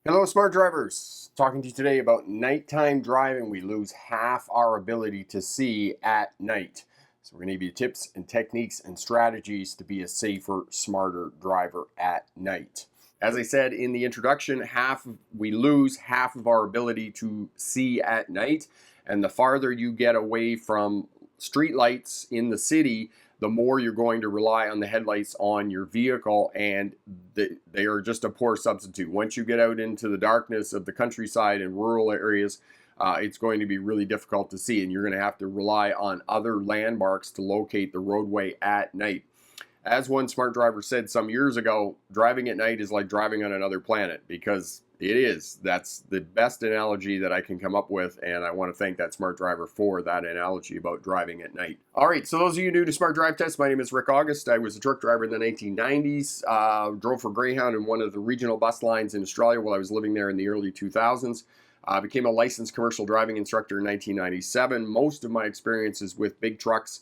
Hello, smart drivers. Talking to you today about nighttime driving. We lose half our ability to see at night. So, we're going to give you tips and techniques and strategies to be a safer, smarter driver at night. As I said in the introduction, we lose half of our ability to see at night. And the farther you get away from street lights in the city, the more you're going to rely on the headlights on your vehicle, and they are just a poor substitute. Once you get out into the darkness of the countryside and rural areas, it's going to be really difficult to see, and you're going to have to rely on other landmarks to locate the roadway at night. As one smart driver said some years ago, driving at night is like driving on another planet, because it is. That's the best analogy that I can come up with, and I want to thank that smart driver for that analogy about driving at night. All right, so those of you new to Smart Drive Test, my name is Rick August. I was a truck driver in the 1990s, drove for Greyhound in one of the regional bus lines in Australia while I was living there in the early 2000s. I became a licensed commercial driving instructor in 1997. Most of my experiences with big trucks,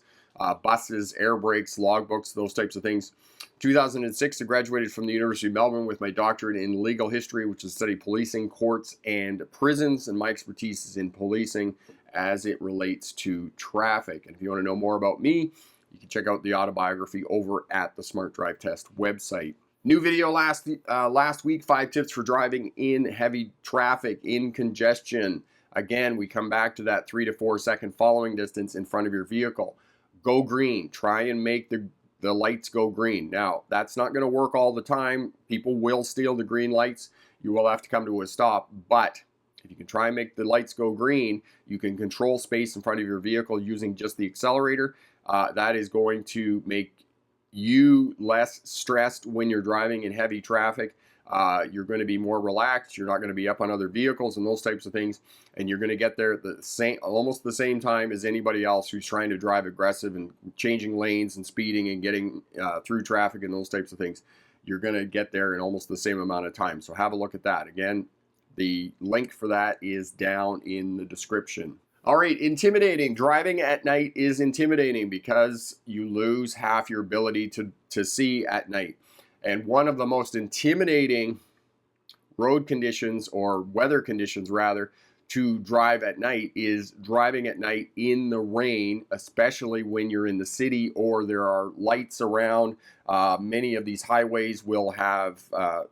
buses, air brakes, logbooks, those types of things. 2006, I graduated from the University of Melbourne with my doctorate in legal history, which is study policing, courts, and prisons, and my expertise is in policing as it relates to traffic. And if you want to know more about me, you can check out the autobiography over at the Smart Drive Test website. New video last week, 5 tips for driving in heavy traffic, in congestion. Again, we come back to that 3 to 4 second following distance in front of your vehicle. Go green. Try and make the lights go green. Now, that's not going to work all the time. People will steal the green lights. You will have to come to a stop. But if you can try and make the lights go green, you can control space in front of your vehicle using just the accelerator. That is going to make you less stressed when you're driving in heavy traffic. You're going to be more relaxed. You're not going to be up on other vehicles and those types of things, and you're going to get there at almost the same time as anybody else who's trying to drive aggressive and changing lanes and speeding and getting through traffic and those types of things. You're going to get there in almost the same amount of time. So have a look at that. Again, the link for that is down in the description. All right, intimidating. Driving at night is intimidating because you lose half your ability to see at night. And one of the most intimidating road conditions, or weather conditions rather, to drive at night is driving at night in the rain, especially when you're in the city or there are lights around. Many of these highways will have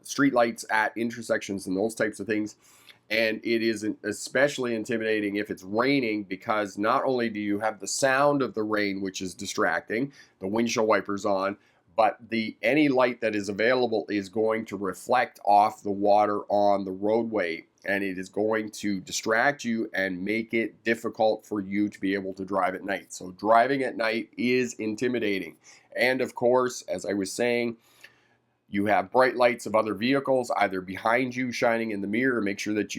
street lights at intersections and those types of things. And it is especially intimidating if it's raining, because not only do you have the sound of the rain, which is distracting, the windshield wipers on, but any light that is available is going to reflect off the water on the roadway, and it is going to distract you and make it difficult for you to be able to drive at night. So driving at night is intimidating. And of course, as I was saying, you have bright lights of other vehicles either behind you shining in the mirror. Make sure that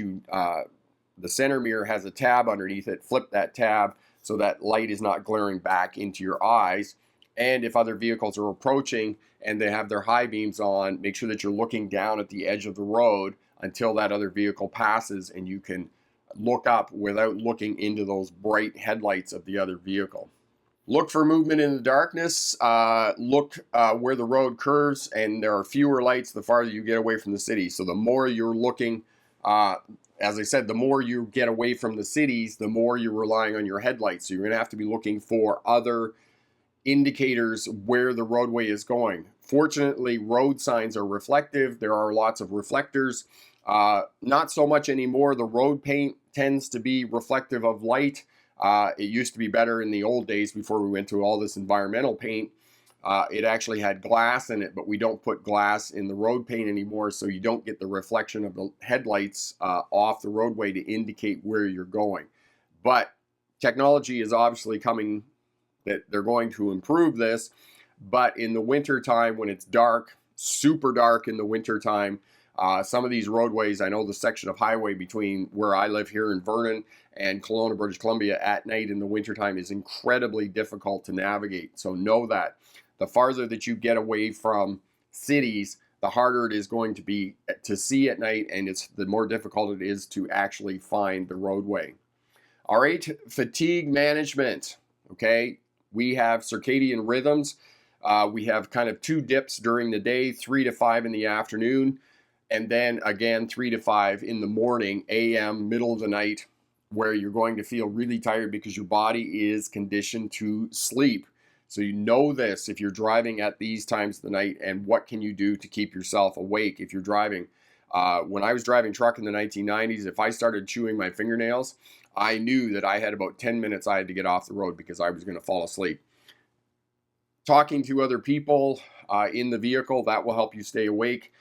the center mirror has a tab underneath it. Flip that tab so that light is not glaring back into your eyes. And if other vehicles are approaching and they have their high beams on, make sure that you're looking down at the edge of the road until that other vehicle passes, and you can look up without looking into those bright headlights of the other vehicle. Look for movement in the darkness. Look where the road curves, and there are fewer lights the farther you get away from the city. So the more you're looking, as I said, the more you get away from the cities, the more you're relying on your headlights. So you're going to have to be looking for other indicators where the roadway is going. Fortunately, road signs are reflective. There are lots of reflectors. Not so much anymore. The road paint tends to be reflective of light. It used to be better in the old days before we went to all this environmental paint. It actually had glass in it, but we don't put glass in the road paint anymore, so you don't get the reflection of the headlights off the roadway to indicate where you're going. But technology is obviously coming, that they're going to improve this. But in the winter time, when it's dark, super dark in the winter time, some of these roadways, I know the section of highway between where I live here in Vernon and Kelowna, British Columbia, at night in the wintertime is incredibly difficult to navigate. So know that the farther that you get away from cities, the harder it is going to be to see at night, and the more difficult it is to actually find the roadway. All right, fatigue management. Okay, we have circadian rhythms. We have kind of 2 dips during the day, 3 to 5 in the afternoon. And then again, 3 to 5 in the morning, AM, middle of the night, where you're going to feel really tired because your body is conditioned to sleep. So you know this if you're driving at these times of the night, and what can you do to keep yourself awake if you're driving. When I was driving truck in the 1990s, if I started chewing my fingernails, I knew that I had about 10 minutes I had to get off the road because I was going to fall asleep. Talking to other people in the vehicle, that will help you stay awake.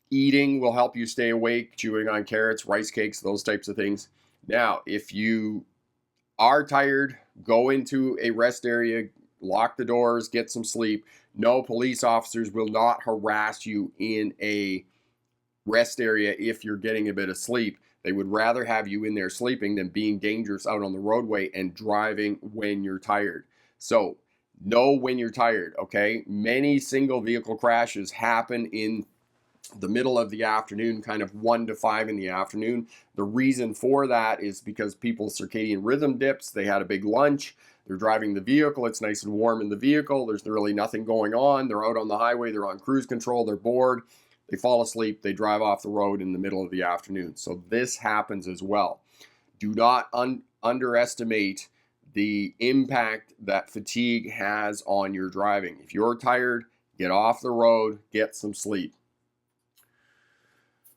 Eating will help you stay awake, chewing on carrots, rice cakes, those types of things. Now, if you are tired, go into a rest area, lock the doors, get some sleep. No, police officers will not harass you in a rest area if you're getting a bit of sleep. They would rather have you in there sleeping than being dangerous out on the roadway and driving when you're tired. So, know when you're tired, okay? Many single vehicle crashes happen in the middle of the afternoon, kind of 1 to 5 in the afternoon. The reason for that is because people's circadian rhythm dips. They had a big lunch. They're driving the vehicle. It's nice and warm in the vehicle. There's really nothing going on. They're out on the highway. They're on cruise control. They're bored. They fall asleep. They drive off the road in the middle of the afternoon. So this happens as well. Do not underestimate the impact that fatigue has on your driving. If you're tired, get off the road, get some sleep.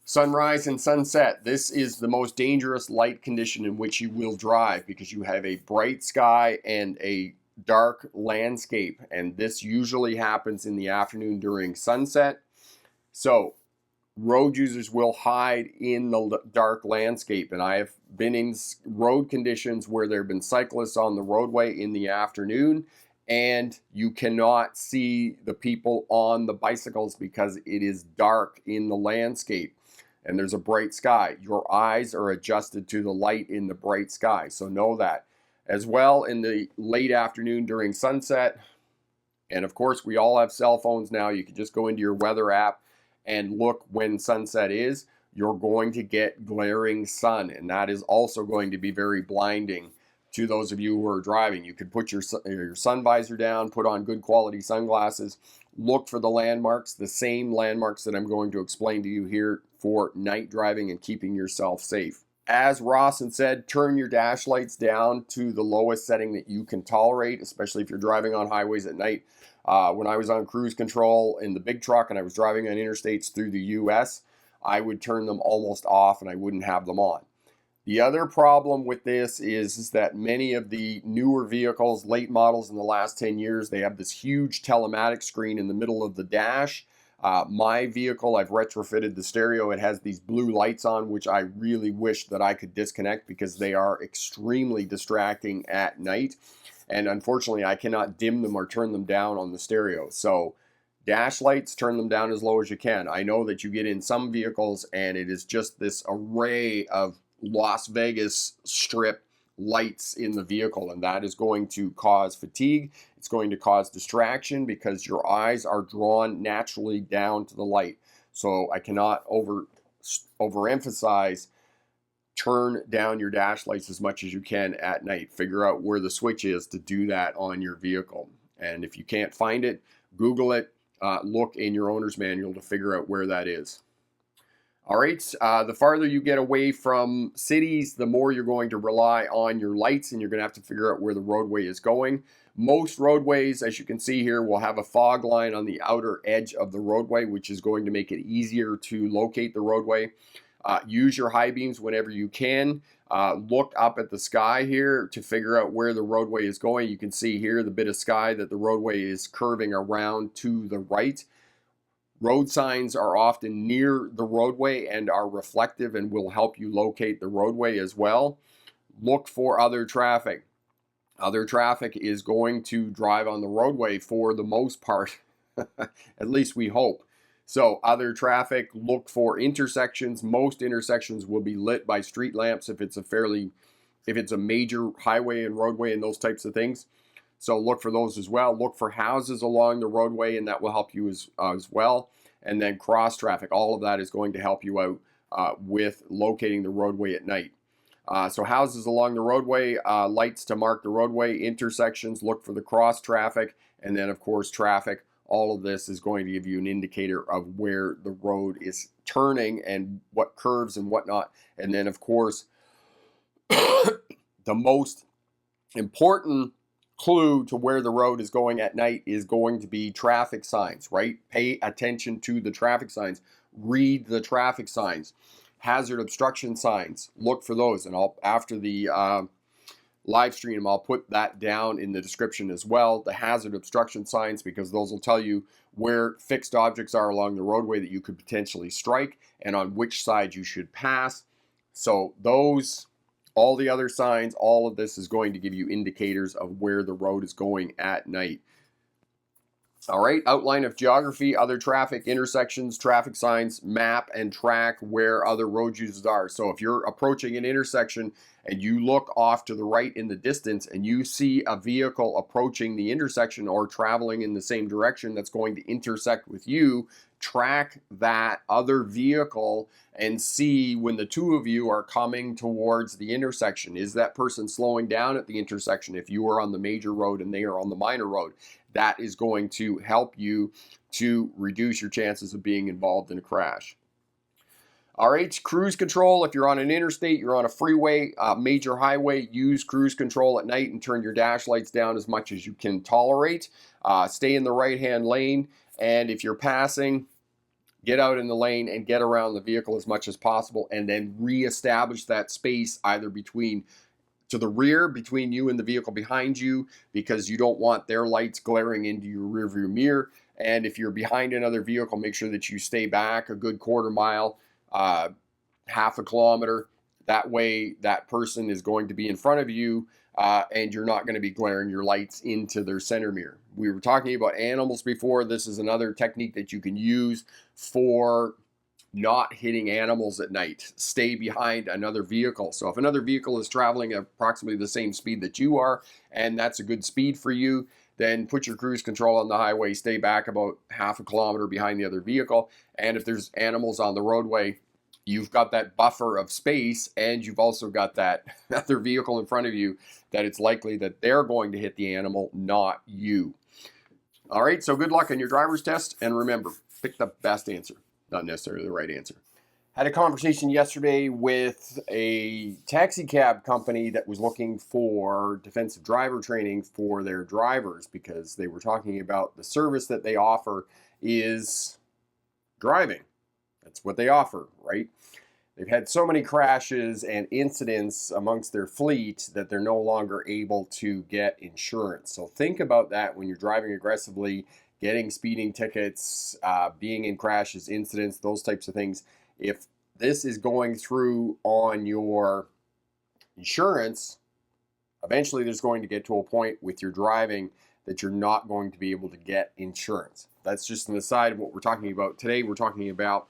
Sunrise and sunset. This is the most dangerous light condition in which you will drive because you have a bright sky and a dark landscape. And this usually happens in the afternoon during sunset. So road users will hide in the dark landscape. And I have been in road conditions where there have been cyclists on the roadway in the afternoon, and you cannot see the people on the bicycles because it is dark in the landscape. And there's a bright sky. Your eyes are adjusted to the light in the bright sky. So know that. As well, in the late afternoon during sunset, and of course we all have cell phones now. You can just go into your weather app and look when sunset is. You're going to get glaring sun, and that is also going to be very blinding to those of you who are driving. You could put your sun visor down, put on good quality sunglasses, look for the landmarks, the same landmarks that I'm going to explain to you here for night driving and keeping yourself safe. As Rawson said, turn your dash lights down to the lowest setting that you can tolerate, especially if you're driving on highways at night. When I was on cruise control in the big truck and I was driving on interstates through the US, I would turn them almost off and I wouldn't have them on. The other problem with this is that many of the newer vehicles, late models in the last 10 years, they have this huge telematic screen in the middle of the dash. My vehicle, I've retrofitted the stereo. It has these blue lights on, which I really wish that I could disconnect because they are extremely distracting at night. And unfortunately, I cannot dim them or turn them down on the stereo. So dash lights, turn them down as low as you can. I know that you get in some vehicles and it is just this array of Las Vegas Strip lights in the vehicle, and that is going to cause fatigue. It's going to cause distraction because your eyes are drawn naturally down to the light. So I cannot overemphasize turn down your dash lights as much as you can at night. Figure out where the switch is to do that on your vehicle. And if you can't find it, Google it, look in your owner's manual to figure out where that is. All right, the farther you get away from cities, the more you're going to rely on your lights, and you're going to have to figure out where the roadway is going. Most roadways, as you can see here, will have a fog line on the outer edge of the roadway, which is going to make it easier to locate the roadway. Use your high beams whenever you can. Look up at the sky here to figure out where the roadway is going. You can see here the bit of sky that the roadway is curving around to the right. Road signs are often near the roadway and are reflective and will help you locate the roadway as well. Look for other traffic. Other traffic is going to drive on the roadway for the most part, at least we hope. So other traffic, look for intersections. Most intersections will be lit by street lamps if it's a major highway and roadway and those types of things. So look for those as well. Look for houses along the roadway, and that will help you as well. And then cross traffic. All of that is going to help you out with locating the roadway at night. So houses along the roadway, lights to mark the roadway, intersections, look for the cross traffic, and then of course traffic All of this is going to give you an indicator of where the road is turning and what curves and whatnot. And then, of course, the most important clue to where the road is going at night is going to be traffic signs, right? Pay attention to the traffic signs. Read the traffic signs. Hazard obstruction signs. Look for those. And after the live stream, I'll put that down in the description as well. The hazard obstruction signs, because those will tell you where fixed objects are along the roadway that you could potentially strike and on which side you should pass. So those, all the other signs, all of this is going to give you indicators of where the road is going at night. All right, outline of geography, other traffic, intersections, traffic signs, map, and track where other road users are. So if you're approaching an intersection and you look off to the right in the distance and you see a vehicle approaching the intersection or traveling in the same direction that's going to intersect with you, track that other vehicle and see when the two of you are coming towards the intersection. Is that person slowing down at the intersection if you are on the major road and they are on the minor road? That is going to help you to reduce your chances of being involved in a crash. All right, cruise control. If you're on an interstate, you're on a freeway, major highway, use cruise control at night and turn your dash lights down as much as you can tolerate. Stay in the right-hand lane, and if you're passing, get out in the lane and get around the vehicle as much as possible, and then reestablish that space either to the rear, between you and the vehicle behind you, because you don't want their lights glaring into your rearview mirror. And if you're behind another vehicle, make sure that you stay back a good quarter mile, half a kilometer. That way, that person is going to be in front of you, and you're not going to be glaring your lights into their center mirror. We were talking about animals before. This is another technique that you can use for not hitting animals at night. Stay behind another vehicle. So if another vehicle is traveling at approximately the same speed that you are, and that's a good speed for you, then put your cruise control on the highway, stay back about half a kilometer behind the other vehicle. And if there's animals on the roadway, you've got that buffer of space, and you've also got that other vehicle in front of you that it's likely that they're going to hit the animal, not you. All right, so good luck on your driver's test, and remember, pick the best answer, not necessarily the right answer. Had a conversation yesterday with a taxi cab company that was looking for defensive driver training for their drivers, because they were talking about the service that they offer is driving. That's what they offer, right? They've had so many crashes and incidents amongst their fleet that they're no longer able to get insurance. So think about that when you're driving aggressively, getting speeding tickets, being in crashes, incidents, those types of things. If this is going through on your insurance, eventually there's going to get to a point with your driving that you're not going to be able to get insurance. That's just an aside of what we're talking about today. We're talking about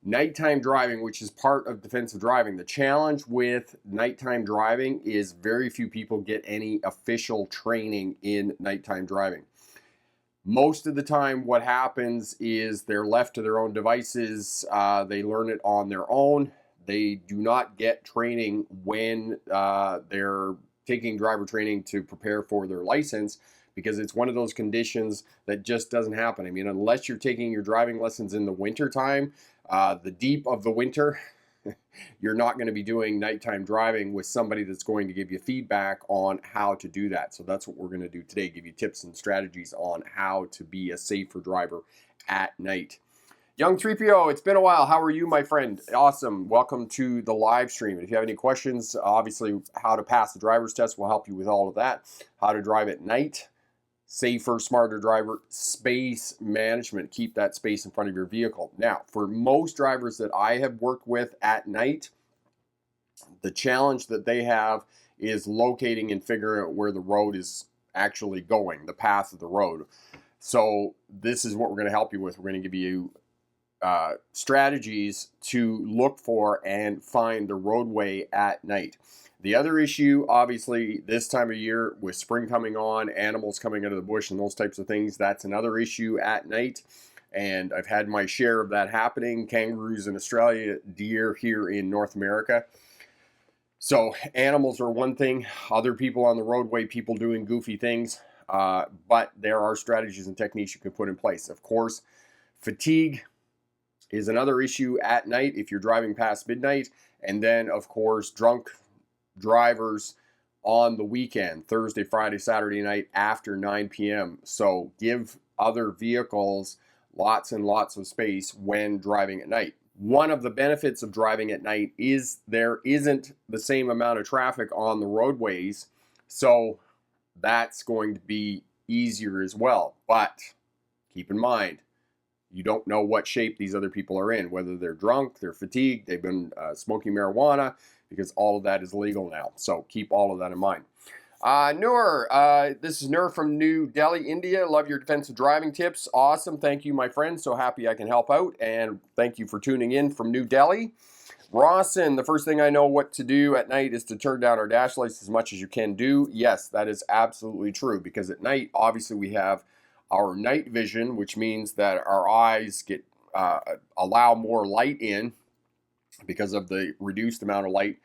nighttime driving, which is part of defensive driving. The challenge with nighttime driving is very few people get any official training in nighttime driving. Most of the time, what happens is they're left to their own devices. They learn it on their own. They do not get training when they're taking driver training to prepare for their license, because it's one of those conditions that just doesn't happen. I mean, unless you're taking your driving lessons in the winter time, the deep of the winter, you're not going to be doing nighttime driving with somebody that's going to give you feedback on how to do that. So that's what we're going to do today, give you tips and strategies on how to be a safer driver at night. Young 3PO, it's been a while. How are you, my friend? Awesome. Welcome to the live stream. If you have any questions, obviously how to pass the driver's test will help you with all of that. How to drive at night, safer, smarter driver, space management. Keep that space in front of your vehicle. Now, for most drivers that I have worked with at night, the challenge that they have is locating and figuring out where the road is actually going, the path of the road. So this is what we're going to help you with. We're going to give you strategies to look for and find the roadway at night. The other issue, obviously, this time of year with spring coming on, animals coming out of the bush and those types of things, that's another issue at night. And I've had my share of that happening. Kangaroos in Australia, deer here in North America. So animals are one thing. Other people on the roadway, people doing goofy things. but there are strategies and techniques you can put in place. Of course, fatigue is another issue at night if you're driving past midnight. And then, of course, drunk drivers on the weekend, Thursday, Friday, Saturday night after 9 p.m. So give other vehicles lots and lots of space when driving at night. One of the benefits of driving at night is there isn't the same amount of traffic on the roadways, so that's going to be easier as well. But keep in mind, you don't know what shape these other people are in, whether they're drunk, they're fatigued, they've been smoking marijuana, because all of that is legal now. So keep all of that in mind. Noor, this is Noor from New Delhi, India. Love your defensive driving tips. Awesome. Thank you, my friend. So happy I can help out. And thank you for tuning in from New Delhi. Rawson, the first thing I know what to do at night is to turn down our dash lights as much as you can do. Yes, that is absolutely true, because at night, obviously, we have our night vision, which means that our eyes get allow more light in because of the reduced amount of light.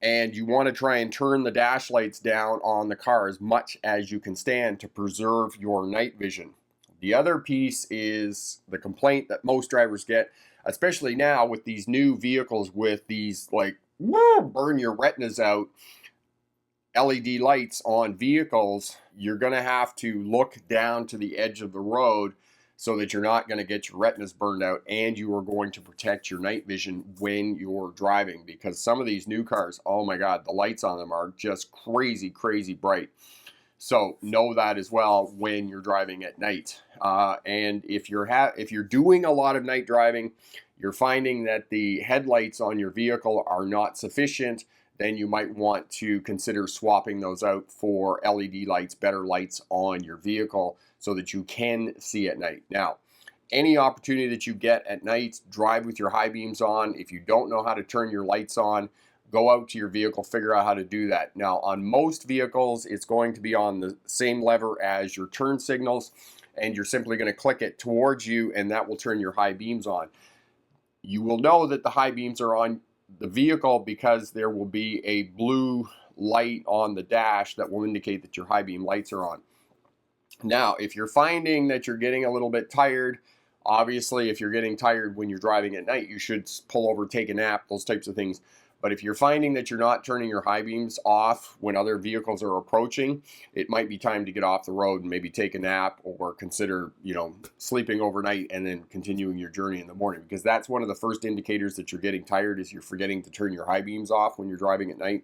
And you want to try and turn the dash lights down on the car as much as you can stand to preserve your night vision. The other piece is the complaint that most drivers get, especially now with these new vehicles with these like burn your retinas out LED lights on vehicles. You're going to have to look down to the edge of the road so that you're not going to get your retinas burned out, and you are going to protect your night vision when you're driving, because some of these new cars, oh my God, the lights on them are just crazy, crazy bright. So know that as well when you're driving at night. And if you're doing a lot of night driving, you're finding that the headlights on your vehicle are not sufficient, then you might want to consider swapping those out for LED lights, better lights on your vehicle, so that you can see at night. Now, any opportunity that you get at night, drive with your high beams on. If you don't know how to turn your lights on, go out to your vehicle, figure out how to do that. Now, on most vehicles, it's going to be on the same lever as your turn signals, and you're simply going to click it towards you, and that will turn your high beams on. You will know that the high beams are on the vehicle because there will be a blue light on the dash that will indicate that your high beam lights are on. Now, if you're finding that you're getting a little bit tired, obviously if you're getting tired when you're driving at night, you should pull over, take a nap, those types of things. But if you're finding that you're not turning your high beams off when other vehicles are approaching, it might be time to get off the road and maybe take a nap, or consider, sleeping overnight and then continuing your journey in the morning, because that's one of the first indicators that you're getting tired, is you're forgetting to turn your high beams off when you're driving at night.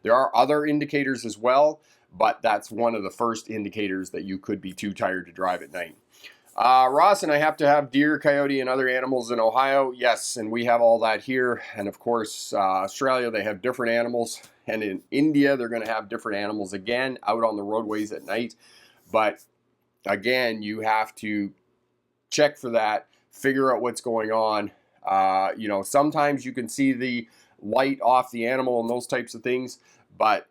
There are other indicators as well, but that's one of the first indicators that you could be too tired to drive at night. Ross, and I have to have deer, coyote, and other animals in Ohio. Yes, and we have all that here. And of course, Australia, they have different animals. And in India, they're going to have different animals again out on the roadways at night. But again, you have to check for that, figure out what's going on. Sometimes you can see the light off the animal and those types of things. But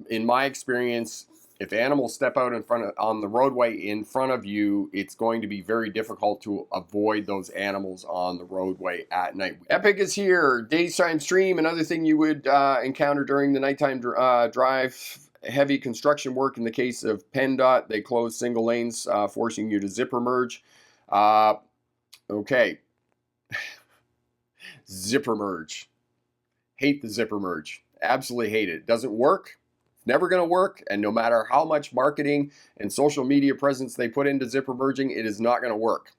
in my experience, if animals step out on the roadway in front of you, it's going to be very difficult to avoid those animals on the roadway at night. Epic is here. Daytime stream, another thing you would encounter during the nighttime drive. Heavy construction work. In the case of PennDOT, they close single lanes, forcing you to zipper merge. Okay. Zipper merge. Hate the zipper merge. Absolutely hate it. It doesn't work. Never going to work, and no matter how much marketing and social media presence they put into zipper merging, it is not going to work.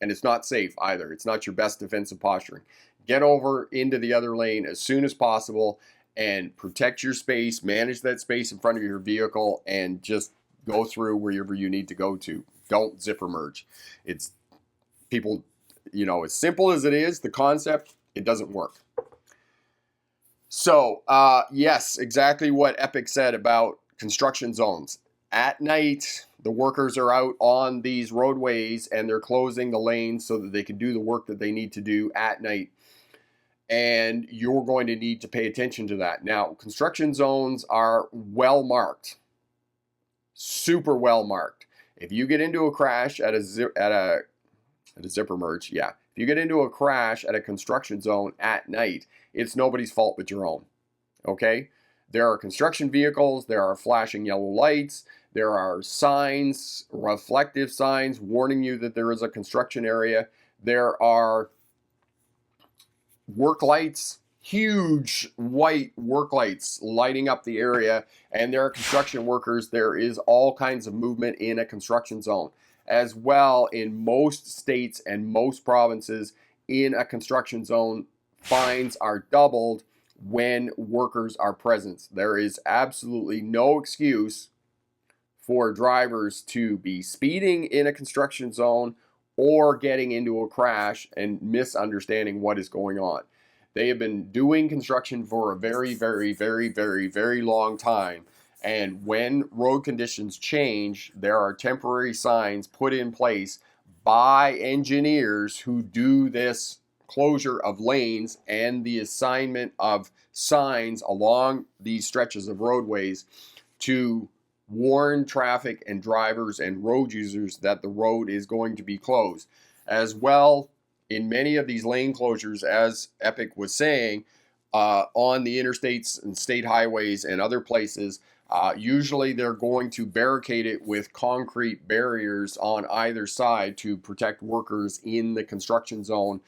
And it's not safe either. It's not your best defensive posturing. Get over into the other lane as soon as possible and protect your space, manage that space in front of your vehicle, and just go through wherever you need to go to. Don't zipper merge. It's people, as simple as it is, the concept, it doesn't work. So, yes, exactly what Epic said about construction zones. At night, the workers are out on these roadways and they're closing the lanes so that they can do the work that they need to do at night. And you're going to need to pay attention to that. Now, construction zones are well marked, super well marked. If you get into a crash at a zipper merge, yeah. If you get into a crash at a construction zone at night, it's nobody's fault but your own, okay? There are construction vehicles, there are flashing yellow lights, There are signs, reflective signs, warning you that there is a construction area. There are work lights, huge white work lights lighting up the area, and there are construction workers. There is all kinds of movement in a construction zone. As well, in most states and most provinces, in a construction zone, fines are doubled when workers are present. There is absolutely no excuse for drivers to be speeding in a construction zone or getting into a crash and misunderstanding what is going on. They have been doing construction for a very, very, very, very, very long time. And when road conditions change, there are temporary signs put in place by engineers who do this closure of lanes and the assignment of signs along these stretches of roadways to warn traffic and drivers and road users that the road is going to be closed. As well, in many of these lane closures, as Epic was saying, on the interstates and state highways and other places, usually they're going to barricade it with concrete barriers on either side to protect workers in the construction zone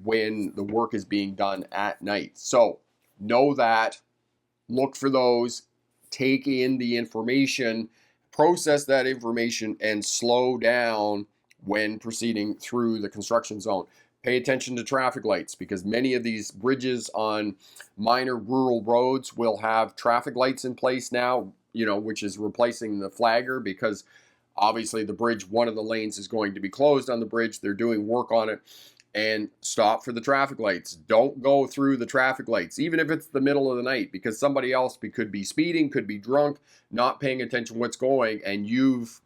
when the work is being done at night. So know that, look for those, take in the information, process that information, and slow down when proceeding through the construction zone. Pay attention to traffic lights, because many of these bridges on minor rural roads will have traffic lights in place now, which is replacing the flagger, because obviously the bridge, one of the lanes is going to be closed on the bridge. They're doing work on it. And stop for the traffic lights. Don't go through the traffic lights, even if it's the middle of the night, because somebody else could be speeding, could be drunk, not paying attention to what's going, and you've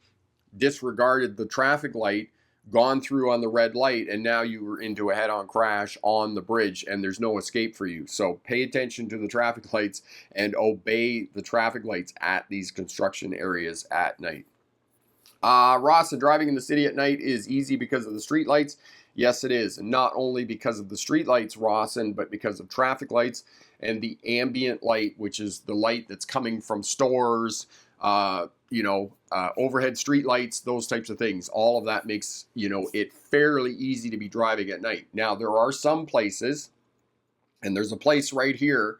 disregarded the traffic light, gone through on the red light, and now you were into a head-on crash on the bridge, and there's no escape for you. So pay attention to the traffic lights and obey the traffic lights at these construction areas at night. Ross, driving in the city at night is easy because of the street lights. Yes, it is. And not only because of the street lights, Rawson, but because of traffic lights and the ambient light, which is the light that's coming from stores, overhead street lights, those types of things. All of that makes, it fairly easy to be driving at night. Now, there are some places, and there's a place right here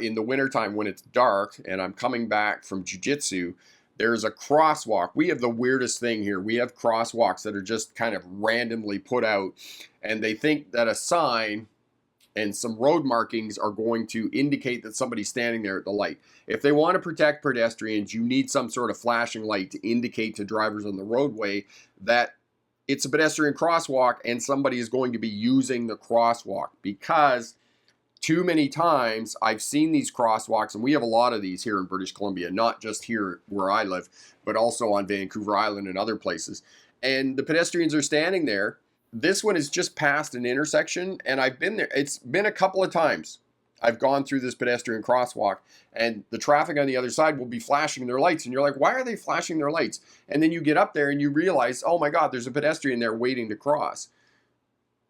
in the wintertime when it's dark, and I'm coming back from jiu-jitsu. There's a crosswalk. We have the weirdest thing here. We have crosswalks that are just kind of randomly put out, and they think that a sign and some road markings are going to indicate that somebody's standing there at the light. If they want to protect pedestrians, you need some sort of flashing light to indicate to drivers on the roadway that it's a pedestrian crosswalk and somebody is going to be using the crosswalk, because too many times I've seen these crosswalks, and we have a lot of these here in British Columbia, not just here where I live, but also on Vancouver Island and other places. And the pedestrians are standing there. This one is just past an intersection, and I've been there. It's been a couple of times I've gone through this pedestrian crosswalk, and the traffic on the other side will be flashing their lights, and you're like, why are they flashing their lights? And then you get up there and you realize, oh my God, there's a pedestrian there waiting to cross.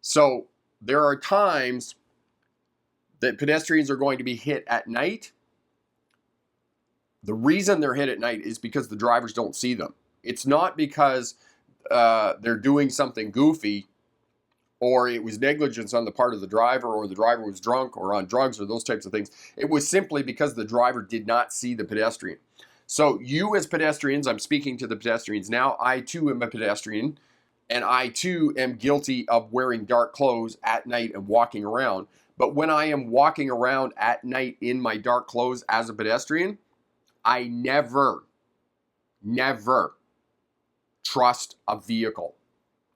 So there are times that pedestrians are going to be hit at night. The reason they're hit at night is because the drivers don't see them. It's not because they're doing something goofy, or it was negligence on the part of the driver, or the driver was drunk or on drugs, or those types of things. It was simply because the driver did not see the pedestrian. So you as pedestrians, I'm speaking to the pedestrians now, I too am a pedestrian, and I too am guilty of wearing dark clothes at night and walking around. But when I am walking around at night in my dark clothes as a pedestrian, I never trust a vehicle.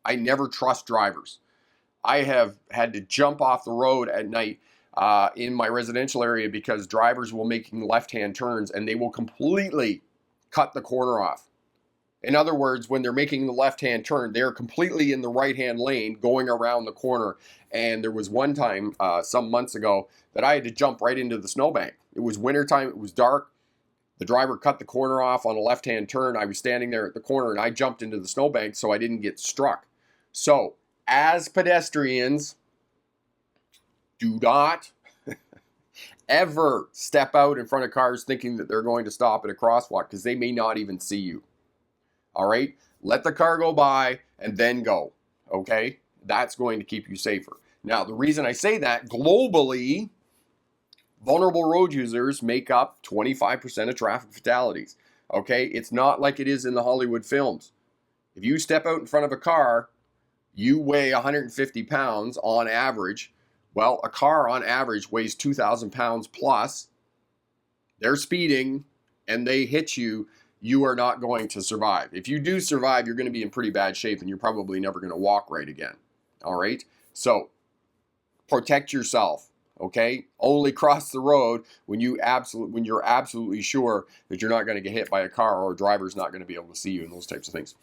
I never trust drivers. I have had to jump off the road at night in my residential area because drivers will making left-hand turns and they will completely cut the corner off. In other words, when they're making the left-hand turn, they're completely in the right-hand lane going around the corner. And there was one time some months ago that I had to jump right into the snowbank. It was wintertime. It was dark. The driver cut the corner off on a left-hand turn. I was standing there at the corner, and I jumped into the snowbank so I didn't get struck. So, as pedestrians, do not ever step out in front of cars thinking that they're going to stop at a crosswalk, because they may not even see you. All right? Let the car go by and then go. Okay? That's going to keep you safer. Now, the reason I say that, globally, vulnerable road users make up 25% of traffic fatalities. Okay? It's not like it is in the Hollywood films. If you step out in front of a car, you weigh 150 pounds on average. Well, a car on average weighs 2,000 pounds plus. They're speeding and they hit you. You are not going to survive. If you do survive, you're going to be in pretty bad shape and you're probably never going to walk right again. All right? So protect yourself. Okay? Only cross the road when you're absolutely sure that you're not going to get hit by a car or a driver's not going to be able to see you and those types of things.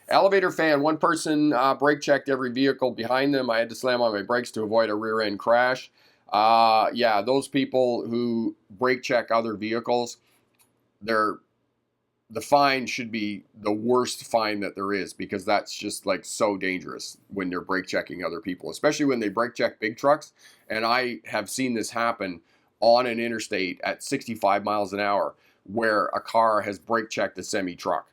Elevator fan, one person brake checked every vehicle behind them. I had to slam on my brakes to avoid a rear end crash. Yeah, those people who brake check other vehicles, the fine should be the worst fine that there is, because that's just like so dangerous when they're brake checking other people, especially when they brake check big trucks. And I have seen this happen on an interstate at 65 miles an hour where a car has brake checked a semi truck.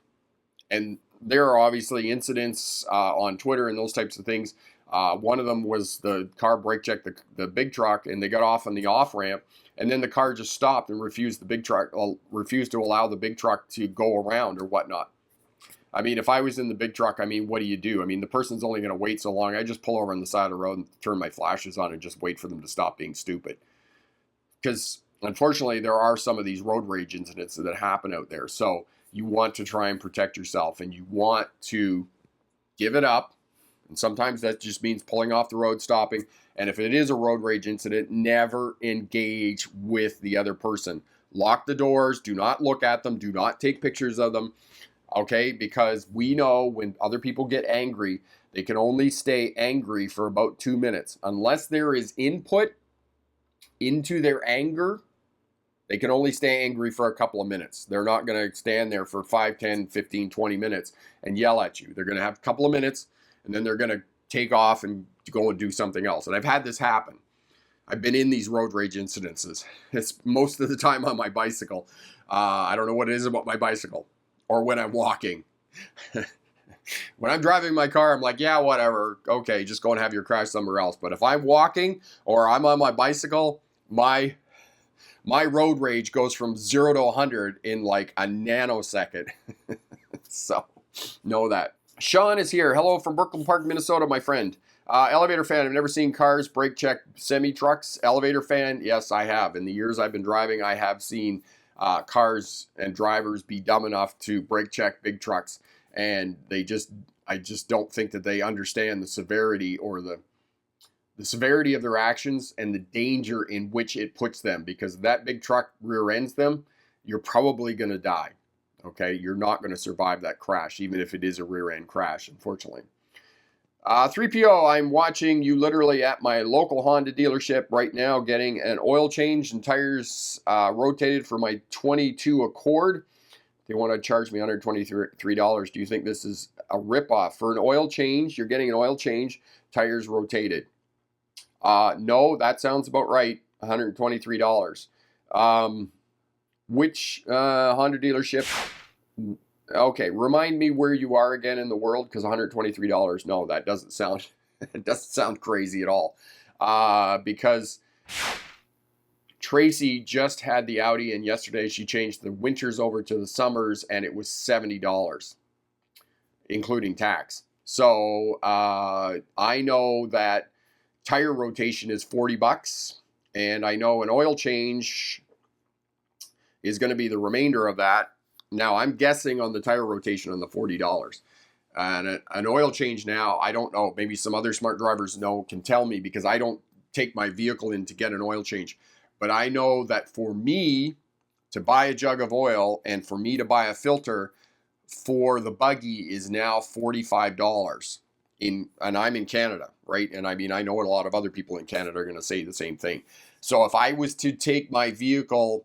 And there are obviously incidents on Twitter and those types of things. One of them was the car brake checked the big truck and they got off on the off ramp, and then the car just stopped and refused to allow the big truck to go around or whatnot. I mean, if I was in the big truck, I mean, what do you do? I mean, the person's only going to wait so long. I just pull over on the side of the road and turn my flashes on and just wait for them to stop being stupid. Because unfortunately, there are some of these road rage incidents that happen out there. So you want to try and protect yourself, and you want to give it up. And sometimes that just means pulling off the road, stopping. And if it is a road rage incident, never engage with the other person. Lock the doors. Do not look at them. Do not take pictures of them. Okay? Because we know when other people get angry, they can only stay angry for about 2 minutes. Unless there is input into their anger, they can only stay angry for a couple of minutes. They're not going to stand there for 5, 10, 15, 20 minutes and yell at you. They're going to have a couple of minutes, and then they're going to take off and go and do something else. And I've had this happen. I've been in these road rage incidences. It's most of the time on my bicycle. I don't know what it is about my bicycle, or when I'm walking. When I'm driving my car, I'm like, yeah, whatever. Okay, just go and have your crash somewhere else. But if I'm walking or I'm on my bicycle, my road rage goes from 0 to 100 in like a nanosecond. So, know that. Sean is here. Hello from Brooklyn Park, Minnesota, my friend. Elevator fan. I've never seen cars brake check semi-trucks. Elevator fan. Yes, I have. In the years I've been driving, I have seen cars and drivers be dumb enough to brake check big trucks. And I just don't think that they understand the severity or the severity of their actions and the danger in which it puts them, because if that big truck rear ends them, you're probably going to die. Okay, you're not going to survive that crash, even if it is a rear end crash, unfortunately. 3PO, I'm watching you literally at my local Honda dealership right now, getting an oil change and tires rotated for my 22 Accord. They want to charge me $123. Do you think this is a ripoff? For an oil change, you're getting an oil change, tires rotated. No, that sounds about right. $123. Which Honda dealership? Okay, remind me where you are again in the world, because $123. No, that doesn't sound. It doesn't sound crazy at all. Because Tracy just had the Audi, and yesterday she changed the winters over to the summers, and it was $70, including tax. So I know that tire rotation is $40, and I know an oil change is going to be the remainder of that. Now, I'm guessing on the tire rotation on the $40. And an oil change now, I don't know. Maybe some other smart drivers can tell me, because I don't take my vehicle in to get an oil change. But I know that for me to buy a jug of oil and for me to buy a filter for the buggy is now $45. And I'm in Canada, right? And I mean, I know a lot of other people in Canada are going to say the same thing. So if I was to take my vehicle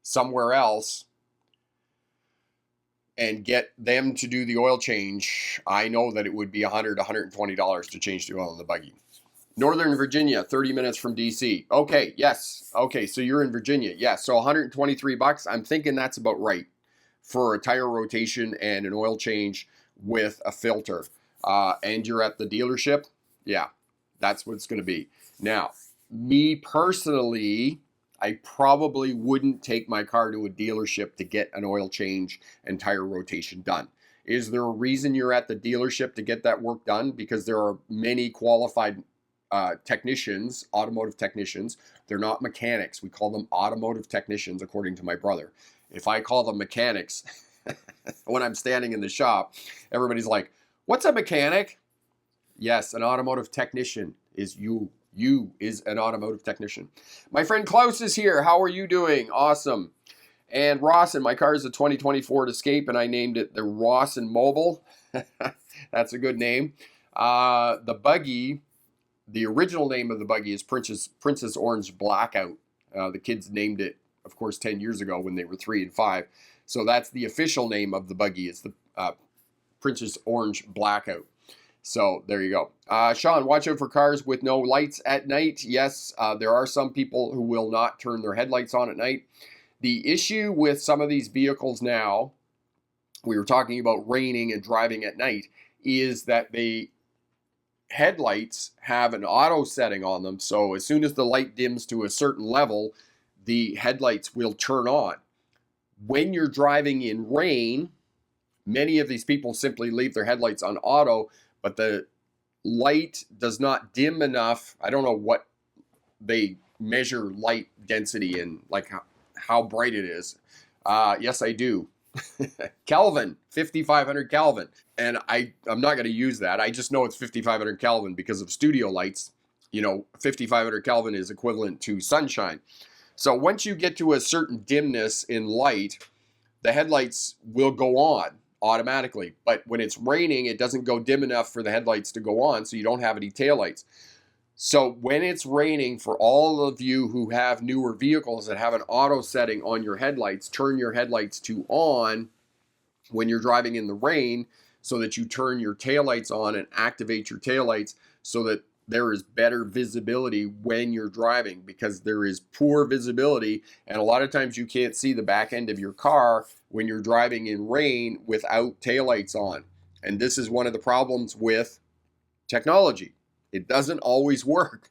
somewhere else and get them to do the oil change, I know that it would be $100, $120 to change the oil in the buggy. Northern Virginia, 30 minutes from DC. Okay, yes. Okay, so you're in Virginia. Yes, so $123. I'm thinking that's about right for a tire rotation and an oil change with a filter. And you're at the dealership. Yeah, that's what it's going to be. Now, me personally, I probably wouldn't take my car to a dealership to get an oil change and tire rotation done. Is there a reason you're at the dealership to get that work done? Because there are many qualified technicians, automotive technicians. They're not mechanics. We call them automotive technicians, according to my brother. If I call them mechanics when I'm standing in the shop, everybody's like, what's a mechanic? Yes, an automotive technician is you. You is an automotive technician. My friend Klaus is here. How are you doing? Awesome. And Rawson, my car is a 2020 Ford Escape, and I named it the Rawson Mobile. That's a good name. The buggy, the original name of the buggy is Princess Orange Blackout. The kids named it, of course, 10 years ago when they were 3 and 5. So that's the official name of the buggy. It's the Princess Orange Blackout. So there you go. Sean, watch out for cars with no lights at night. Yes, there are some people who will not turn their headlights on at night. The issue with some of these vehicles now, we were talking about raining and driving at night, is that the headlights have an auto setting on them. So as soon as the light dims to a certain level, the headlights will turn on. When you're driving in rain, many of these people simply leave their headlights on auto, but the light does not dim enough. I don't know what they measure light density in, like how bright it is. Yes, I do. Kelvin, 5,500 Kelvin. And I'm not going to use that. I just know it's 5,500 Kelvin because of studio lights. 5,500 Kelvin is equivalent to sunshine. So once you get to a certain dimness in light, the headlights will go on automatically. But when it's raining, it doesn't go dim enough for the headlights to go on, so you don't have any taillights. So when it's raining, for all of you who have newer vehicles that have an auto setting on your headlights, turn your headlights to on when you're driving in the rain so that you turn your taillights on and activate your taillights so that there is better visibility when you're driving, because there is poor visibility, and a lot of times you can't see the back end of your car when you're driving in rain without taillights on. And this is one of the problems with technology. It doesn't always work.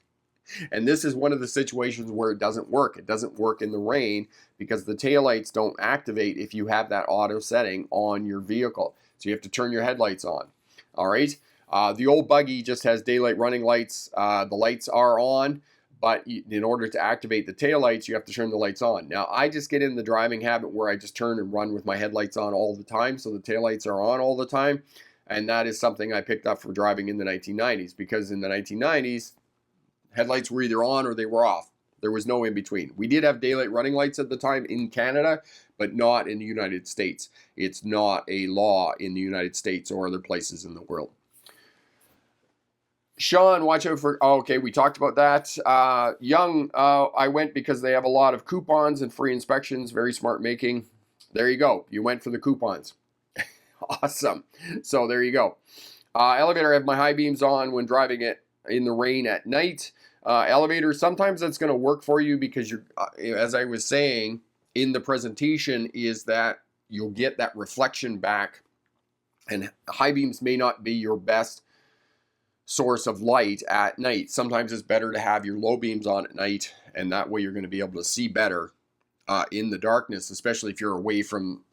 And this is one of the situations where it doesn't work. It doesn't work in the rain because the taillights don't activate if you have that auto setting on your vehicle. So you have to turn your headlights on. All right. The old buggy just has daylight running lights. The lights are on, but in order to activate the taillights, you have to turn the lights on. Now, I just get in the driving habit where I just turn and run with my headlights on all the time, so the taillights are on all the time. And that is something I picked up for driving in the 1990s, because in the 1990s, headlights were either on or they were off. There was no in between. We did have daylight running lights at the time in Canada, but not in the United States. It's not a law in the United States or other places in the world. Sean, watch out for, okay, we talked about that. Young, I went because they have a lot of coupons and free inspections, very smart making. There you go. You went for the coupons. Awesome. So there you go. Elevator, I have my high beams on when driving it in the rain at night. Elevator, sometimes that's going to work for you because you're, as I was saying in the presentation, is that you'll get that reflection back, and high beams may not be your best source of light at night. Sometimes it's better to have your low beams on at night, and that way you're going to be able to see better in the darkness, especially if you're away from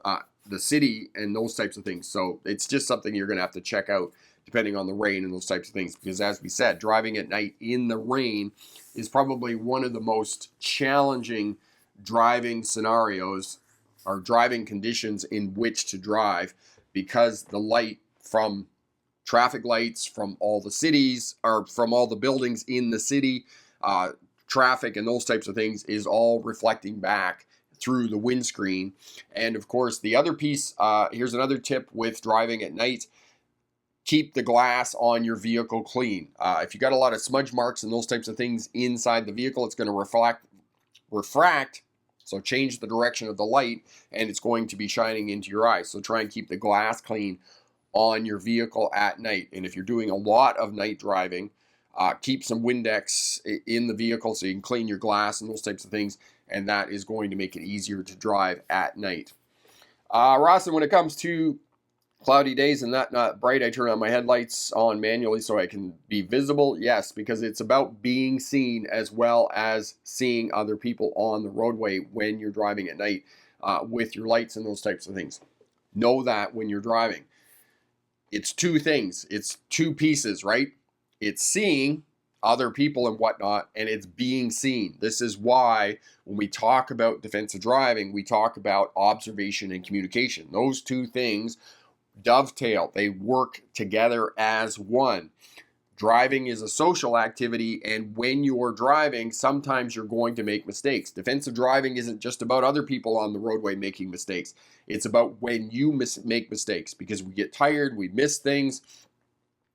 the city and those types of things. So it's just something you're going to have to check out depending on the rain and those types of things, because as we said, driving at night in the rain is probably one of the most challenging driving scenarios or driving conditions in which to drive, because the light from traffic lights from all the cities, or from all the buildings in the city, traffic and those types of things is all reflecting back through the windscreen. And of course, the other piece, here's another tip with driving at night: keep the glass on your vehicle clean. If you got a lot of smudge marks and those types of things inside the vehicle, it's going to refract, so change the direction of the light, and it's going to be shining into your eyes. So try and keep the glass clean on your vehicle at night. And if you're doing a lot of night driving, Keep some Windex in the vehicle so you can clean your glass and those types of things, and that is going to make it easier to drive at night. Ross, when it comes to cloudy days and not bright, I turn on my headlights on manually so I can be visible. Yes, because it's about being seen as well as seeing other people on the roadway when you're driving at night with your lights and those types of things. Know that when you're driving. It's two things. It's two pieces, right? It's seeing other people and whatnot, and it's being seen. This is why when we talk about defensive driving, we talk about observation and communication. Those two things dovetail. They work together as one. Driving is a social activity, and when you're driving, sometimes you're going to make mistakes. Defensive driving isn't just about other people on the roadway making mistakes. It's about when you make mistakes, because we get tired, we miss things,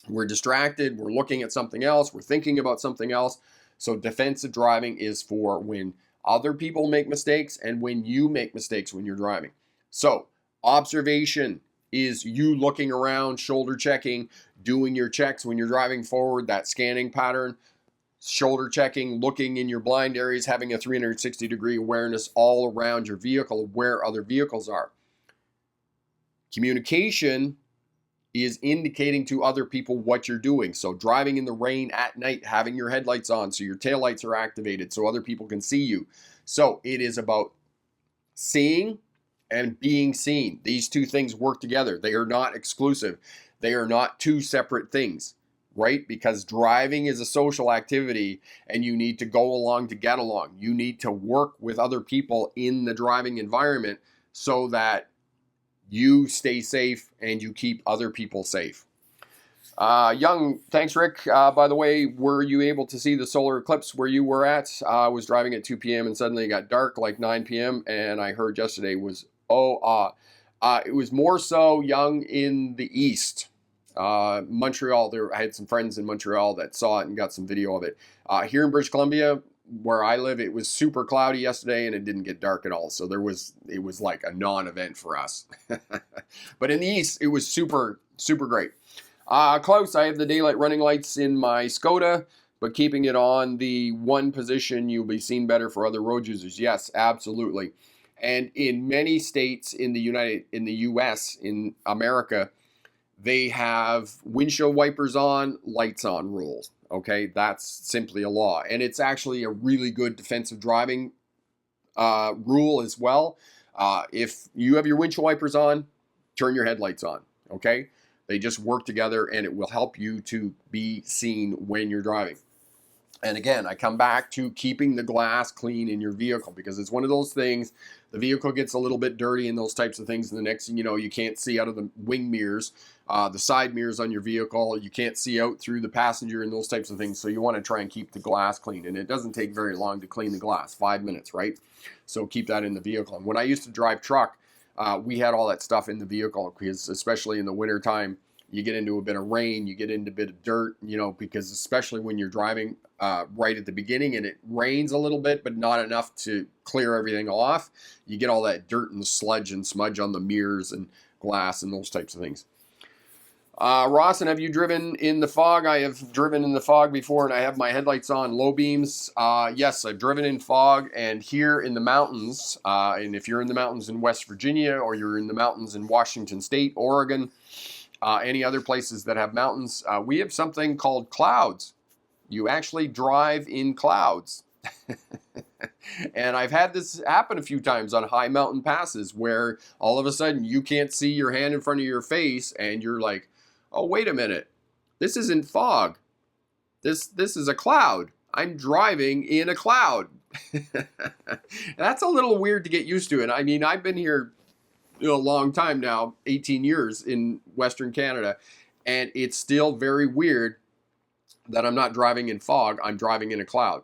we're distracted, we're looking at something else, we're thinking about something else. So defensive driving is for when other people make mistakes and when you make mistakes when you're driving. So observation is you looking around, shoulder checking, doing your checks when you're driving forward, that scanning pattern, shoulder checking, looking in your blind areas, having a 360-degree awareness all around your vehicle where other vehicles are. Communication is indicating to other people what you're doing. So driving in the rain at night, having your headlights on so your taillights are activated so other people can see you. So it is about seeing and being seen. These two things work together. They are not exclusive. They are not two separate things, right? Because driving is a social activity and you need to go along to get along. You need to work with other people in the driving environment so that you stay safe and you keep other people safe. Thanks, Rick. By the way, were you able to see the solar eclipse where you were at? I was driving at 2 p.m. and suddenly it got dark like 9 p.m. and I heard yesterday was it was more so Young in the east. Montreal, I had some friends in Montreal that saw it and got some video of it. Here in British Columbia, where I live, it was super cloudy yesterday and it didn't get dark at all. So it was like a non-event for us. But in the east, it was super, super great. Klaus, I have the daylight running lights in my Skoda, but keeping it on the one position, you'll be seen better for other road users. Yes, absolutely. And in many states in the U.S., in America, they have windshield wipers on, lights on rules. Okay, that's simply a law. And it's actually a really good defensive driving rule as well. If you have your windshield wipers on, turn your headlights on. Okay, they just work together and it will help you to be seen when you're driving. And again, I come back to keeping the glass clean in your vehicle because it's one of those things, the vehicle gets a little bit dirty and those types of things. And the next thing you know, you can't see out of the wing mirrors, the side mirrors on your vehicle. You can't see out through the passenger and those types of things. So you want to try and keep the glass clean. And it doesn't take very long to clean the glass, 5 minutes, right? So keep that in the vehicle. And when I used to drive truck, we had all that stuff in the vehicle because especially in the winter time, you get into a bit of rain, you get into a bit of dirt, because especially when you're driving right at the beginning and it rains a little bit, but not enough to clear everything off, you get all that dirt and sludge and smudge on the mirrors and glass and those types of things. Rawson, have you driven in the fog? I have driven in the fog before and I have my headlights on low beams. Yes, I've driven in fog and here in the mountains, and if you're in the mountains in West Virginia or you're in the mountains in Washington State, Oregon, any other places that have mountains, we have something called clouds. You actually drive in clouds. And I've had this happen a few times on high mountain passes where all of a sudden you can't see your hand in front of your face and you're like, oh, wait a minute. This isn't fog. This is a cloud. I'm driving in a cloud. That's a little weird to get used to. And I mean, I've been here a long time now, 18 years in Western Canada, and it's still very weird that I'm not driving in fog, I'm driving in a cloud.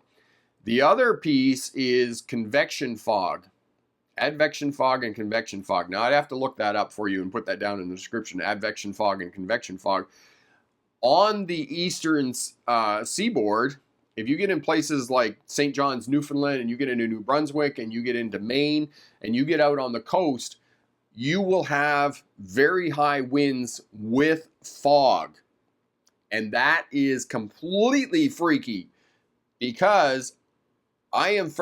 The other piece is convection fog. Advection fog and convection fog. Now, I'd have to look that up for you and put that down in the description, advection fog and convection fog. On the eastern seaboard, if you get in places like St. John's, Newfoundland, and you get into New Brunswick, and you get into Maine, and you get out on the coast, you will have very high winds with fog. And that is completely freaky because I lived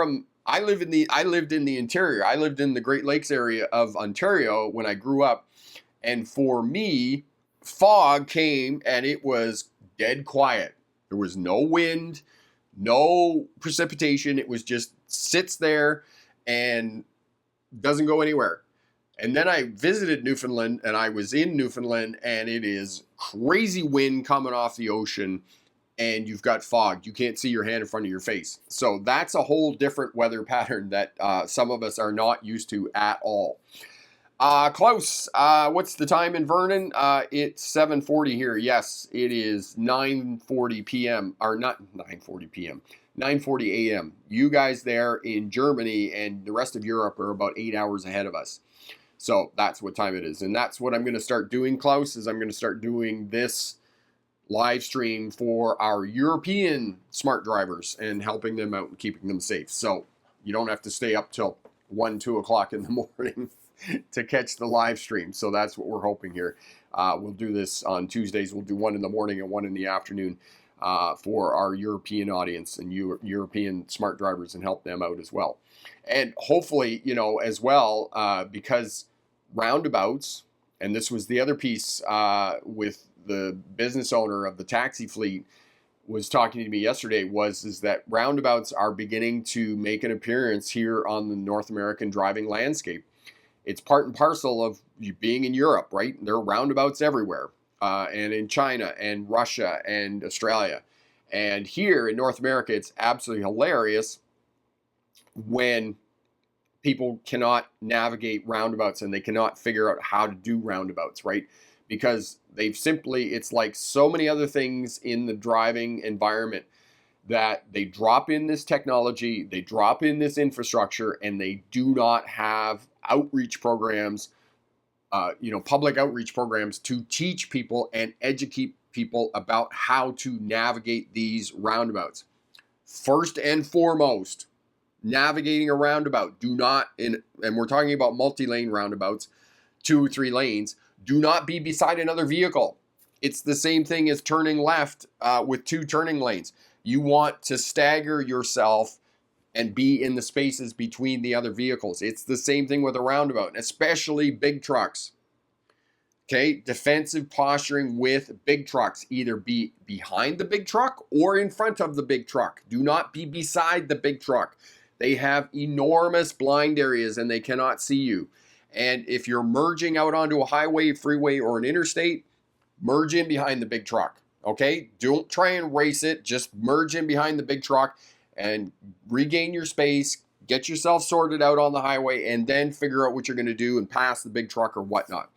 in the interior. I lived in the Great Lakes area of Ontario when I grew up. And for me, fog came and it was dead quiet. There was no wind, no precipitation. It was just sits there and doesn't go anywhere. And then I visited Newfoundland and I was in Newfoundland and it is crazy wind coming off the ocean and you've got fog. You can't see your hand in front of your face. So that's a whole different weather pattern that some of us are not used to at all. Klaus, what's the time in Vernon? It's 7:40 here. Yes, it is 9:40 p.m. Or not 9:40 p.m. 9:40 a.m. You guys there in Germany and the rest of Europe are about 8 hours ahead of us. So that's what time it is. And that's what I'm going to start doing, Klaus, is I'm going to start doing this live stream for our European smart drivers and helping them out and keeping them safe. So you don't have to stay up till 1, 2 o'clock in the morning to catch the live stream. So that's what we're hoping here. We'll do this on Tuesdays. We'll do one in the morning and one in the afternoon for our European audience and European smart drivers and help them out as well. And hopefully, as well, because roundabouts, and this was the other piece with the business owner of the taxi fleet was talking to me yesterday is that roundabouts are beginning to make an appearance here on the North American driving landscape. It's part and parcel of you being in Europe, right? There are roundabouts everywhere, and in China and Russia and Australia. And here in North America, it's absolutely hilarious when people cannot navigate roundabouts and they cannot figure out how to do roundabouts, right? Because it's like so many other things in the driving environment that they drop in this technology, they drop in this infrastructure, and they do not have outreach programs, public outreach programs to teach people and educate people about how to navigate these roundabouts. First and foremost, navigating a roundabout, and we're talking about multi-lane roundabouts, 2 or 3 lanes, do not be beside another vehicle. It's the same thing as turning left with 2 turning lanes. You want to stagger yourself and be in the spaces between the other vehicles. It's the same thing with a roundabout, especially big trucks. Okay, defensive posturing with big trucks. Either be behind the big truck or in front of the big truck. Do not be beside the big truck. They have enormous blind areas and they cannot see you. And if you're merging out onto a highway, freeway, or an interstate, merge in behind the big truck, okay? Don't try and race it. Just merge in behind the big truck and regain your space, get yourself sorted out on the highway, and then figure out what you're going to do and pass the big truck or whatnot,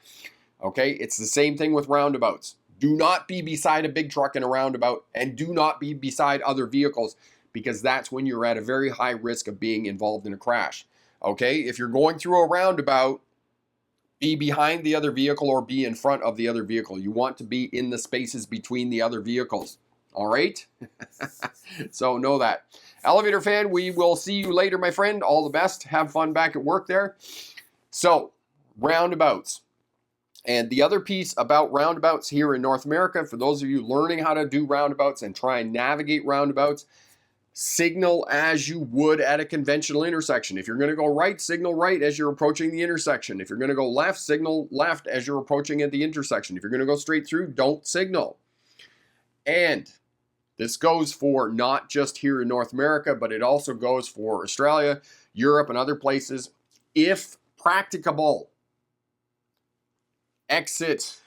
okay? It's the same thing with roundabouts. Do not be beside a big truck in a roundabout, and do not be beside other vehicles, because that's when you're at a very high risk of being involved in a crash, okay? If you're going through a roundabout, be behind the other vehicle or be in front of the other vehicle. You want to be in the spaces between the other vehicles. All right? So know that. Elevator fan, we will see you later, my friend. All the best. Have fun back at work there. So, roundabouts. And the other piece about roundabouts here in North America, for those of you learning how to do roundabouts and try and navigate roundabouts, signal as you would at a conventional intersection. If you're going to go right, signal right as you're approaching the intersection. If you're going to go left, signal left as you're approaching at the intersection. If you're going to go straight through, don't signal. And this goes for not just here in North America, but it also goes for Australia, Europe, and other places. If practicable, exit.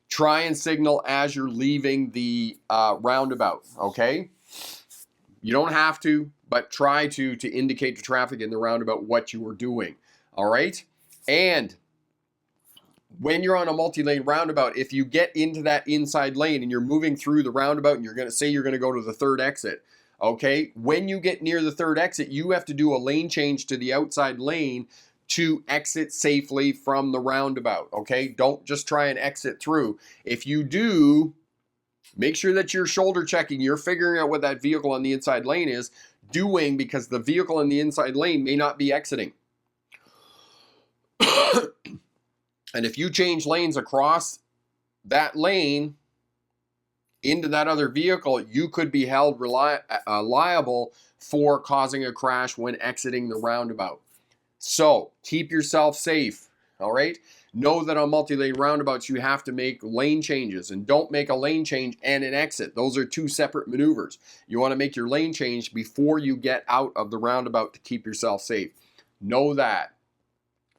Try and signal as you're leaving the roundabout, okay? You don't have to, but try to indicate to traffic in the roundabout what you are doing, all right? And when you're on a multi-lane roundabout, if you get into that inside lane and you're moving through the roundabout and you're going to go to the 3rd exit, okay? When you get near the 3rd exit, you have to do a lane change to the outside lane to exit safely from the roundabout, okay? Don't just try and exit through. If you do, make sure that you're shoulder checking. You're figuring out what that vehicle on the inside lane is doing, because the vehicle in the inside lane may not be exiting. And if you change lanes across that lane, into that other vehicle, you could be held liable for causing a crash when exiting the roundabout. So keep yourself safe, all right? Know that on multi-lane roundabouts, you have to make lane changes, and don't make a lane change and an exit. Those are two separate maneuvers. You want to make your lane change before you get out of the roundabout to keep yourself safe. Know that,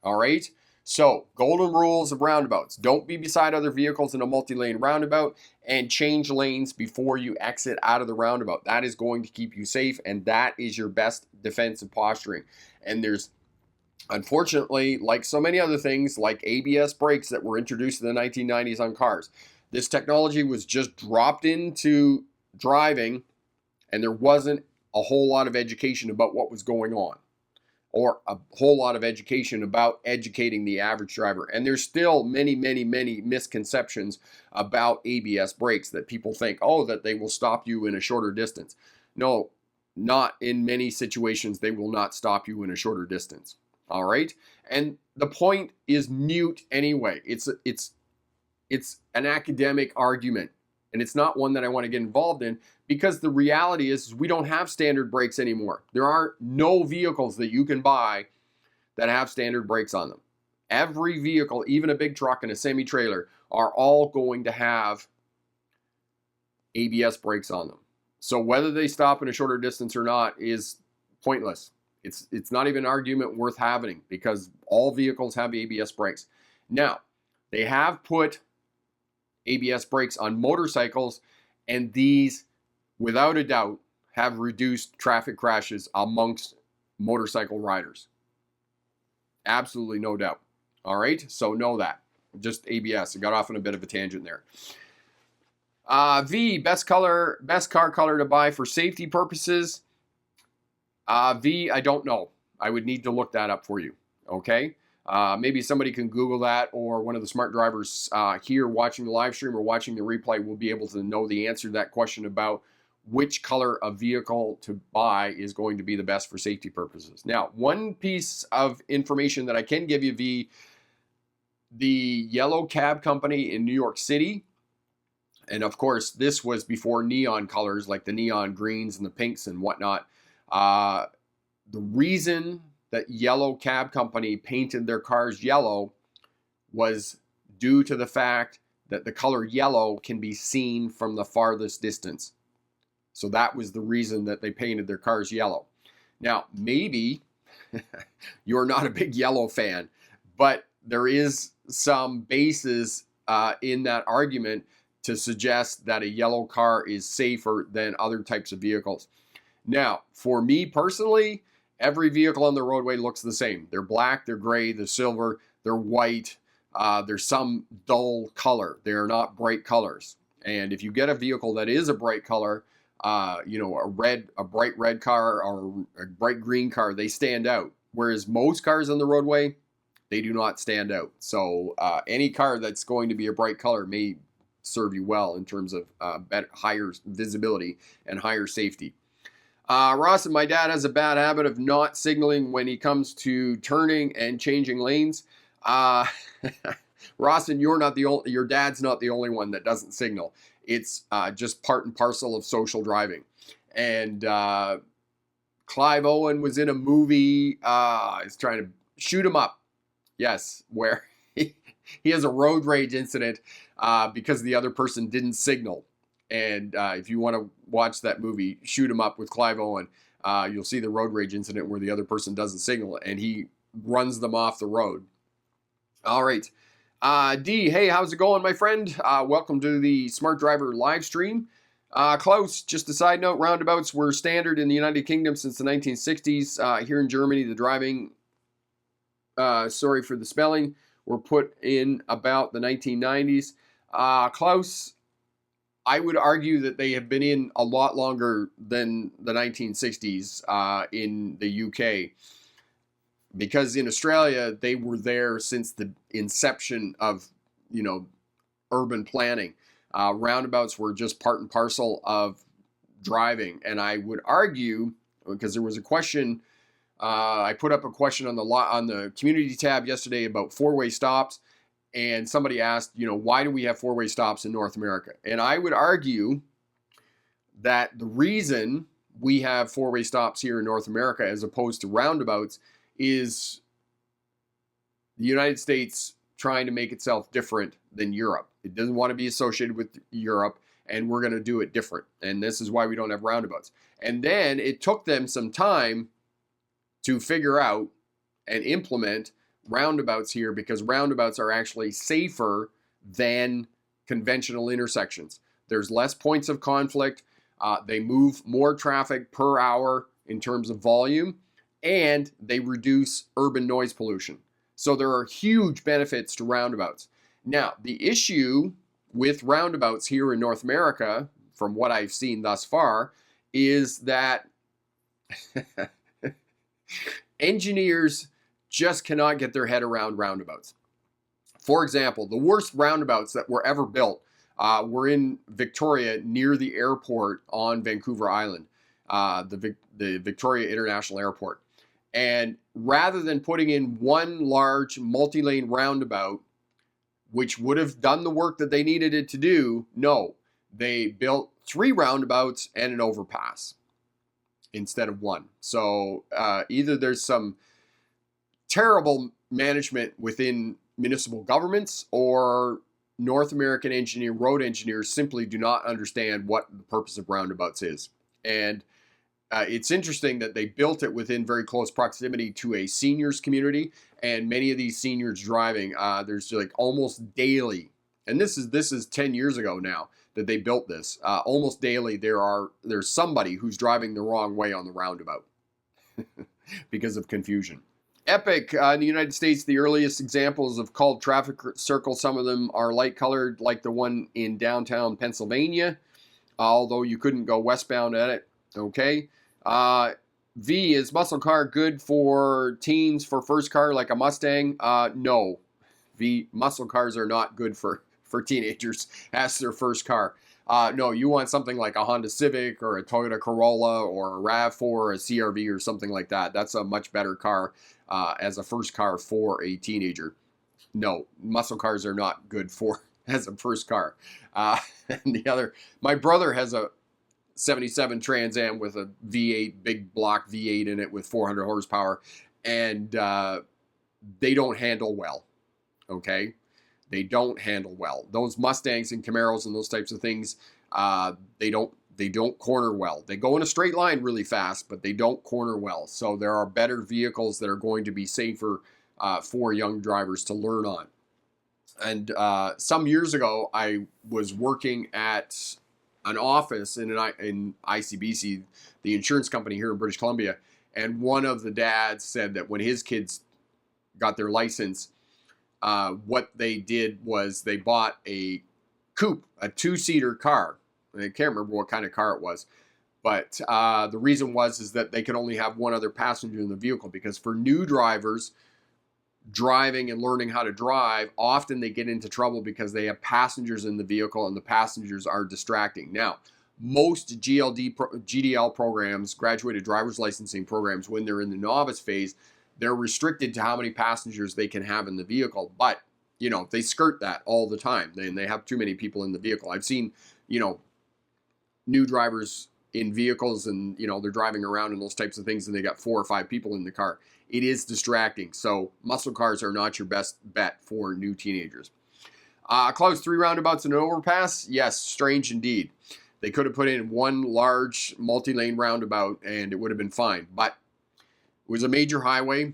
all right? So, golden rules of roundabouts. Don't be beside other vehicles in a multi-lane roundabout, and change lanes before you exit out of the roundabout. That is going to keep you safe, and that is your best defensive posturing. And there's, unfortunately, like so many other things, like ABS brakes that were introduced in the 1990s on cars, this technology was just dropped into driving, and there wasn't a whole lot of education about what was going on, or a whole lot of education about educating the average driver. And there's still many, many, many misconceptions about ABS brakes, that people think, oh, that they will stop you in a shorter distance. No, not in many situations. They will not stop you in a shorter distance. All right. And the point is mute anyway. It's an academic argument, and it's not one that I want to get involved in, because the reality is we don't have standard brakes anymore. There are no vehicles that you can buy that have standard brakes on them. Every vehicle, even a big truck and a semi-trailer, are all going to have ABS brakes on them. So whether they stop in a shorter distance or not is pointless. It's not even an argument worth having, because all vehicles have ABS brakes. Now, they have put ABS brakes on motorcycles, and these, without a doubt, have reduced traffic crashes amongst motorcycle riders. Absolutely no doubt. All right, so know that. Just ABS. I got off on a bit of a tangent there. V, best car color to buy for safety purposes. V, I don't know. I would need to look that up for you. Okay. Maybe somebody can Google that, or one of the smart drivers here watching the live stream or watching the replay will be able to know the answer to that question about which color of vehicle to buy is going to be the best for safety purposes. Now, one piece of information that I can give you, V, the yellow cab company in New York City, and of course, this was before neon colors like the neon greens and the pinks and whatnot. The reason that yellow cab company painted their cars yellow was due to the fact that the color yellow can be seen from the farthest distance. So that was the reason that they painted their cars yellow. Now, maybe you're not a big yellow fan, but there is some basis in that argument to suggest that a yellow car is safer than other types of vehicles. Now, for me personally, every vehicle on the roadway looks the same. They're black, they're gray, they're silver, they're white. There's some dull color. They're not bright colors. And if you get a vehicle that is a bright color, a bright red car or a bright green car, they stand out. Whereas most cars on the roadway, they do not stand out. So any car that's going to be a bright color may serve you well in terms of higher visibility and higher safety. Ross, my dad has a bad habit of not signaling when he comes to turning and changing lanes. Ross, and your dad's not the only one that doesn't signal. It's just part and parcel of social driving. And Clive Owen was in a movie. He's trying to shoot him up. Yes, where he has a road rage incident because the other person didn't signal. And if you want to watch that movie, Shoot 'Em Up with Clive Owen, you'll see the road rage incident where the other person doesn't signal and he runs them off the road. All right. D, hey, how's it going, my friend? Welcome to the Smart Driver live stream. Klaus, just a side note, roundabouts were standard in the United Kingdom since the 1960s. Here in Germany, the driving, sorry for the spelling, were put in about the 1990s. Klaus, I would argue that they have been in a lot longer than the 1960s in the UK. Because in Australia, they were there since the inception of, urban planning. Roundabouts were just part and parcel of driving. And I would argue, because there was a question, I put up a question on the community tab yesterday about four-way stops. And somebody asked, why do we have four-way stops in North America? And I would argue that the reason we have four-way stops here in North America as opposed to roundabouts is the United States trying to make itself different than Europe. It doesn't want to be associated with Europe, and we're going to do it different. And this is why we don't have roundabouts. And then it took them some time to figure out and implement roundabouts here, because roundabouts are actually safer than conventional intersections. There's less points of conflict. They move more traffic per hour in terms of volume, and they reduce urban noise pollution. So there are huge benefits to roundabouts. Now, the issue with roundabouts here in North America, from what I've seen thus far, is that engineers just cannot get their head around roundabouts. For example, the worst roundabouts that were ever built were in Victoria, near the airport on Vancouver Island, the Victoria International Airport. And rather than putting in one large multi-lane roundabout, which would have done the work that they needed it to do, no, they built 3 roundabouts and an overpass instead of one. So either there's some terrible management within municipal governments, or North American road engineers simply do not understand what the purpose of roundabouts is. And it's interesting that they built it within very close proximity to a seniors community, and many of these seniors driving, there's like almost daily, and this is 10 years ago now that they built this, almost daily there's somebody who's driving the wrong way on the roundabout because of confusion. Epic, in the United States, the earliest examples of called traffic circles, some of them are light colored, like the one in downtown Pennsylvania, although you couldn't go westbound at it. Okay. V, is muscle car good for teens for first car like a Mustang? No. V, muscle cars are not good for teenagers as their first car. No, you want something like a Honda Civic or a Toyota Corolla or a RAV4 or a CRV or something like that. That's a much better car as a first car for a teenager. No, muscle cars are not good for as a first car. And my brother has a 77 Trans Am with a V8, big block V8 in it with 400 horsepower, and they don't handle well. Okay? They don't handle well. Those Mustangs and Camaros and those types of things, they don't corner well. They go in a straight line really fast, but they don't corner well. So there are better vehicles that are going to be safer for young drivers to learn on. And some years ago, I was working at an office in ICBC, the insurance company here in British Columbia, and one of the dads said that when his kids got their license, what they did was they bought a coupe, a 2-seater car. I can't remember what kind of car it was, but the reason is that they could only have one other passenger in the vehicle, because for new drivers driving and learning how to drive, often they get into trouble because they have passengers in the vehicle and the passengers are distracting. Now, most GDL programs, graduated driver's licensing programs, when they're in the novice phase, they're restricted to how many passengers they can have in the vehicle. But, they skirt that all the time, and they have too many people in the vehicle. I've seen, new drivers in vehicles and, they're driving around and those types of things, and they got 4 or 5 people in the car. It is distracting. So muscle cars are not your best bet for new teenagers. Clause 3 roundabouts and an overpass. Yes, strange indeed. They could have put in one large multi-lane roundabout and it would have been fine. But it was a major highway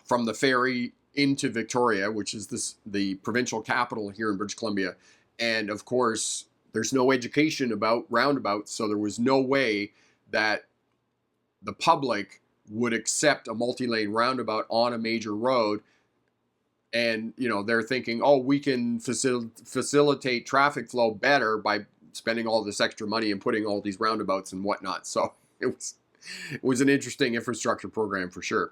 from the ferry into Victoria, which is the provincial capital here in British Columbia. And of course, there's no education about roundabouts, so there was no way that the public would accept a multi-lane roundabout on a major road. And, they're thinking, oh, we can facilitate traffic flow better by spending all this extra money and putting all these roundabouts and whatnot. So it was an interesting infrastructure program for sure.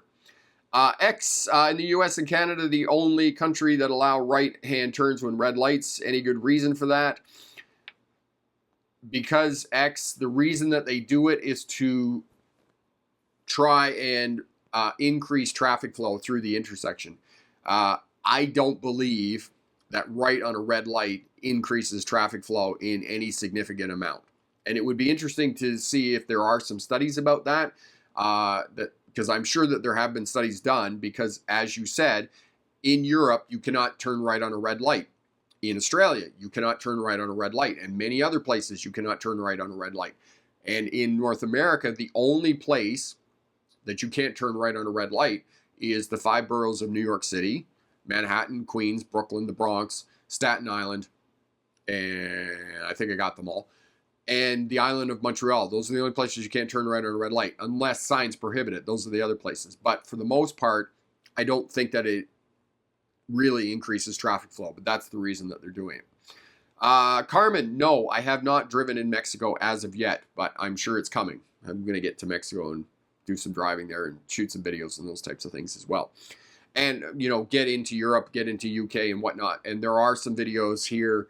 X, in the US and Canada, the only country that allow right-hand turns when red lights. Any good reason for that? Because X, the reason that they do it is to try and increase traffic flow through the intersection. I don't believe that right on a red light increases traffic flow in any significant amount. And it would be interesting to see if there are some studies about that, because I'm sure that there have been studies done, because as you said, in Europe, you cannot turn right on a red light. In Australia, you cannot turn right on a red light. And many other places, you cannot turn right on a red light. And in North America, the only place that you can't turn right on a red light is the 5 boroughs of New York City: Manhattan, Queens, Brooklyn, the Bronx, Staten Island, and I think I got them all, and the island of Montreal. Those are the only places you can't turn right on a red light, unless signs prohibit it. Those are the other places. But for the most part, I don't think that it really increases traffic flow, but that's the reason that they're doing it. Carmen, no, I have not driven in Mexico as of yet, but I'm sure it's coming. I'm going to get to Mexico and do some driving there and shoot some videos and those types of things as well. And, you know, get into Europe, get into UK and whatnot. And there are some videos here.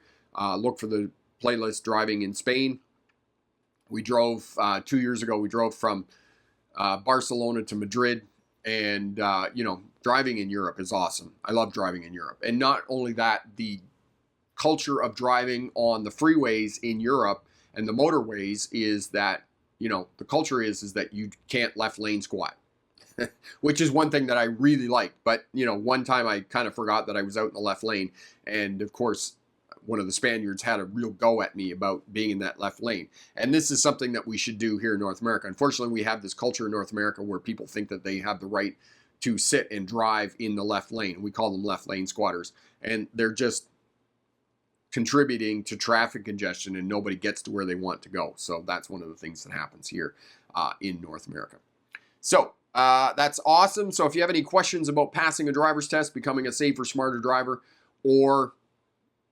Look for the playlist Driving in Spain. We drove 2 years ago. We drove from Barcelona to Madrid. And, you know, driving in Europe is awesome. I love driving in Europe. And not only that, the culture of driving on the freeways in Europe and the motorways is that, you know, the culture is that you can't left lane squat, which is one thing that I really liked. But, you know, one time I kind of forgot that I was out in the left lane. And of course, one of the Spaniards had a real go at me about being in that left lane. And this is something that we should do here in North America. Unfortunately, we have this culture in North America where people think that they have the right to sit and drive in the left lane. We call them left lane squatters. And they're just contributing to traffic congestion, and nobody gets to where they want to go. So that's one of the things that happens here in North America. So that's awesome. So if you have any questions about passing a driver's test, becoming a safer, smarter driver, or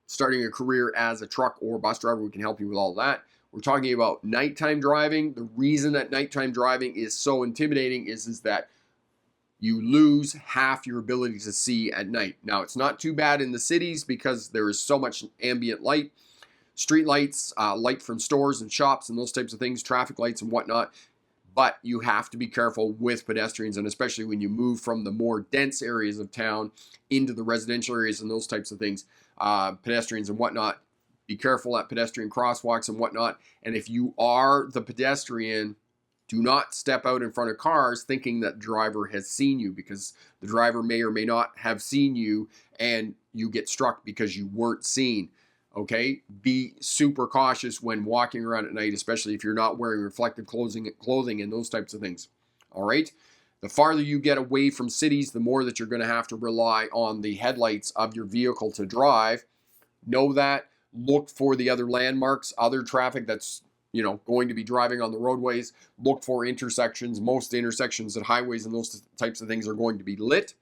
starting a career as a truck or bus driver, we can help you with all that. We're talking about nighttime driving. The reason that nighttime driving is so intimidating is that you lose half your ability to see at night. Now, it's not too bad in the cities because there is so much ambient light, street lights, light from stores and shops and those types of things, traffic lights and whatnot. But you have to be careful with pedestrians, and especially when you move from the more dense areas of town into the residential areas and those types of things, pedestrians and whatnot. Be careful at pedestrian crosswalks and whatnot. And if you are the pedestrian, do not step out in front of cars thinking that the driver has seen you, because the driver may or may not have seen you and you get struck because you weren't seen. Okay? Be super cautious when walking around at night, especially if you're not wearing reflective clothing and those types of things. All right? The farther you get away from cities, the more that you're going to have to rely on the headlights of your vehicle to drive. Know that. Look for the other landmarks, other traffic that's, you know, going to be driving on the roadways. Look for intersections. Most intersections at highways and those types of things are going to be lit.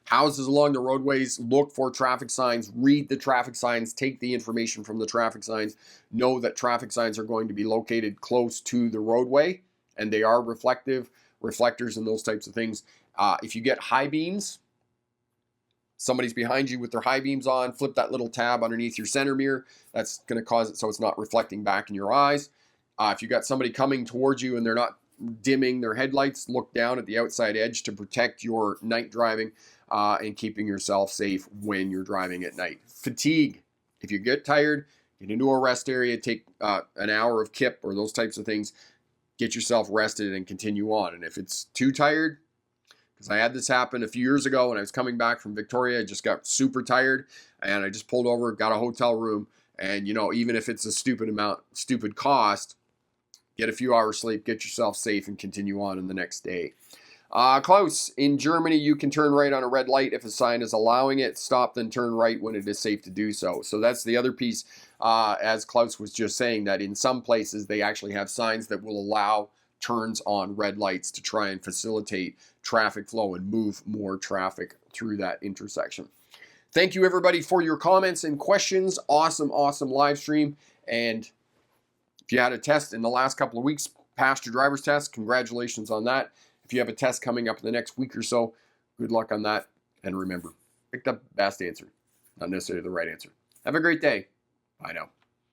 Houses along the roadways, look for traffic signs. Read the traffic signs. Take the information from the traffic signs. Know that traffic signs are going to be located close to the roadway, and they are reflectors and those types of things. If you get high beams, somebody's behind you with their high beams on, flip that little tab underneath your center mirror. That's going to cause it so it's not reflecting back in your eyes. If you got somebody coming towards you and they're not dimming their headlights, look down at the outside edge to protect your night driving and keeping yourself safe when you're driving at night. Fatigue. If you get tired, get into a rest area, take an hour of KIP or those types of things, get yourself rested and continue on. And if it's too tired, because I had this happen a few years ago when I was coming back from Victoria, I just got super tired and I just pulled over, got a hotel room, and, you know, even if it's a stupid cost, get a few hours sleep, get yourself safe, and continue on in the next day. Klaus, in Germany, you can turn right on a red light if a sign is allowing it. Stop, then turn right when it is safe to do so. So that's the other piece, as Klaus was just saying, that in some places they actually have signs that will allow turns on red lights to try and facilitate traffic flow and move more traffic through that intersection. Thank you, everybody, for your comments and questions. Awesome live stream. And if you had a test in the last couple of weeks, passed your driver's test, congratulations on that. If you have a test coming up in the next week or so, good luck on that. And remember, pick the best answer, not necessarily the right answer. Have a great day. Bye now.